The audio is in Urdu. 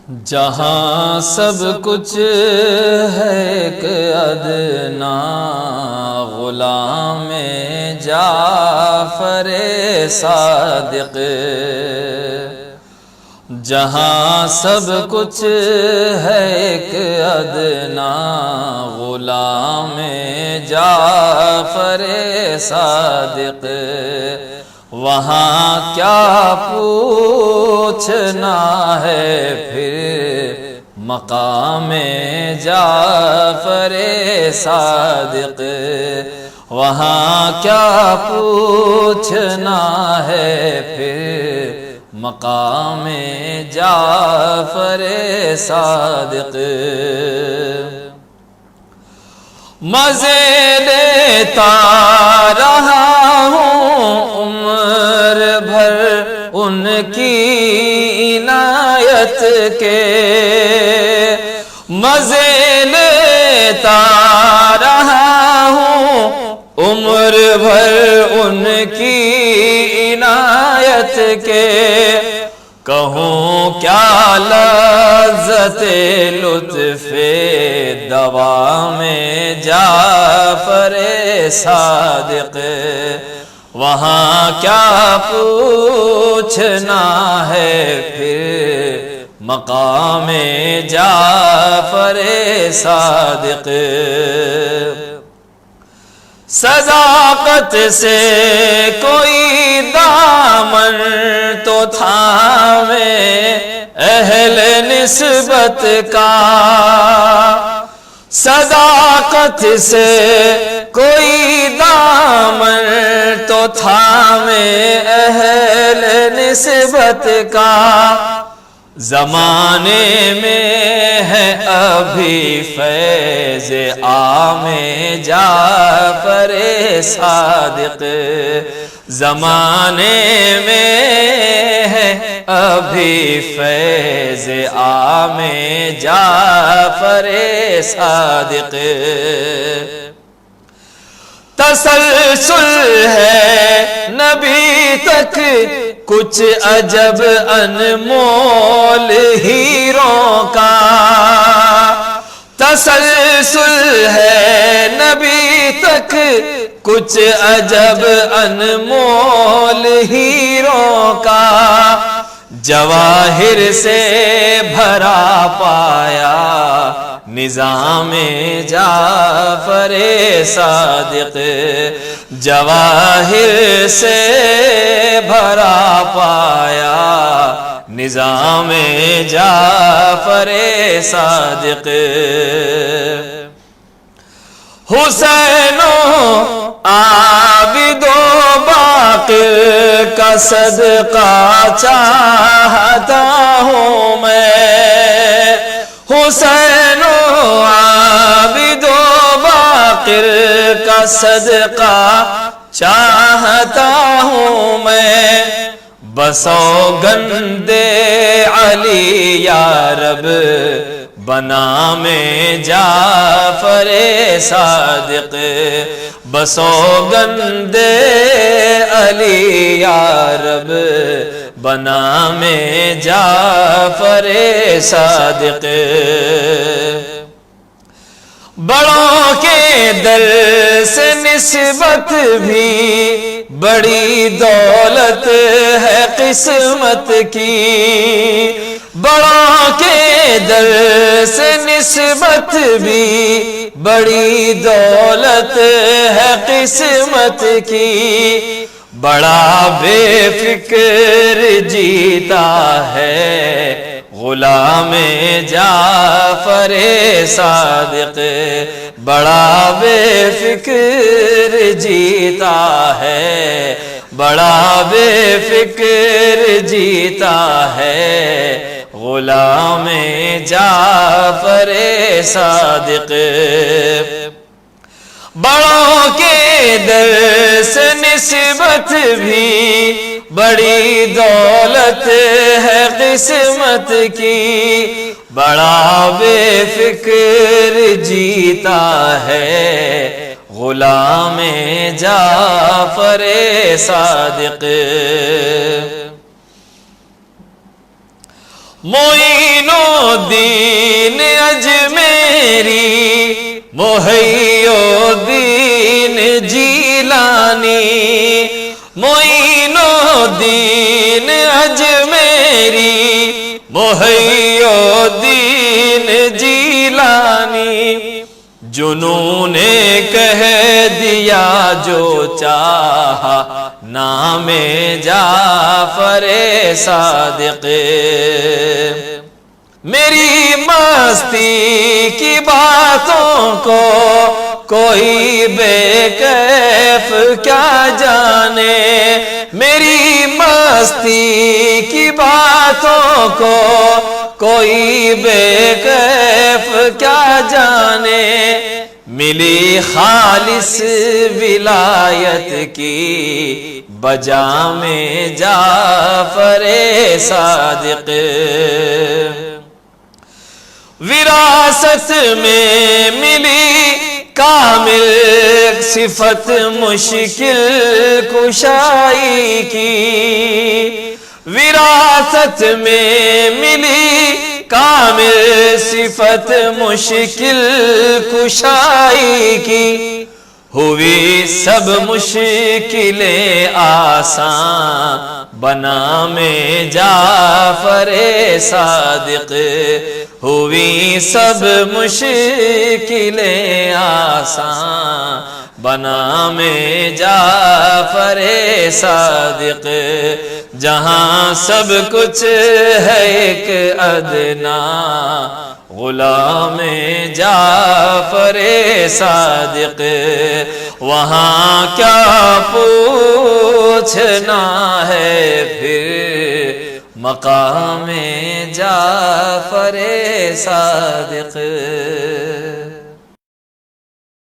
جہاں سب کچھ ہے ایک ادنا غلام جعفر صادق، جہاں سب کچھ ہے ایک ادنا غلام جعفر صادق، وہاں کیا پوچھنا ہے پھر مقام جعفر صادق، وہاں کیا پوچھنا ہے پھر مقام جعفر صادق۔ مزے لیتا رہا ہوں عمر بھر ان کی عنایت کے، مزے لیتا رہا ہوں عمر بھر ان کی عنایت کے، کہوں کیا لذت لطف دوام جعفر صادق، وہاں کیا پوچھنا ہے پھر مقام جعفر صادق۔ صداقت سے کوئی دامن تو تھامے اہل نسبت کا، صداقت سے کوئی دامن تو تھامے اہل نسبت کا، زمانے میں ہے ابھی فیض عام جعفر صادق، زمانے میں ہے ابھی فیض عام جعفر صادق، تسلسل ہے نبی تک کچھ عجب انمول ہیروں کا، تسلسل ہے نبی تک کچھ عجب انمول ہیروں کا، جواہر سے بھرا پایا نظام جعفر صادق، جواہر سے بھرا پایا نظام جعفر صادق، حسین و عابد و باقر کا صدقہ چاہتا ہوں میں، حسین و عابد و باقر کا صدقہ چاہتا ہوں میں، بسوگند علی یا رب بنام جعفر صادق، بسوگند علی یا رب بنام جعفر صادق، بڑوں کے در سے نسبت بھی بڑی دولت ہے قسمت کی، بڑوں کے در سے نسبت بھی بڑی دولت ہے قسمت کی، بڑا بے فکر جیتا ہے غلام جعفر صادق، بڑا بے فکر جیتا ہے، بڑا بے فکر جیتا ہے غلام جعفر صادق، بڑوں کے در سے نسبت بھی بڑی دولت ہے قسمت کی، بڑا بے فکر جیتا ہے غلام جعفر صادق، معین و الدین اجمیری محی الدین جیلانی معین الدین اجمیری محی الدین جیلانی جنوں نے کہہ دیا جو چاہا نام جعفر صادق میری مستی کی باتوں کو کوئی بے کیف کیا جانے میری مستی کی باتوں کو کوئی بے کیف کیا جانے ملی خالص ولایت کی بجا میں جعفر صادق وراثت میں ملی کامل صفت مشکل کشائی کی وراثت میں ملی کامل صفت مشکل کشائی کی ہوئی سب مشکلیں آسان بنا میں جعفر صادق ہوئی سب مشکلیں آسان بنا میں جعفر صادق جہاں سب کچھ ہے ایک ادنا غلام جعفر صادق وہاں کیا پوچھنا ہے پھر مقام جعفر صادق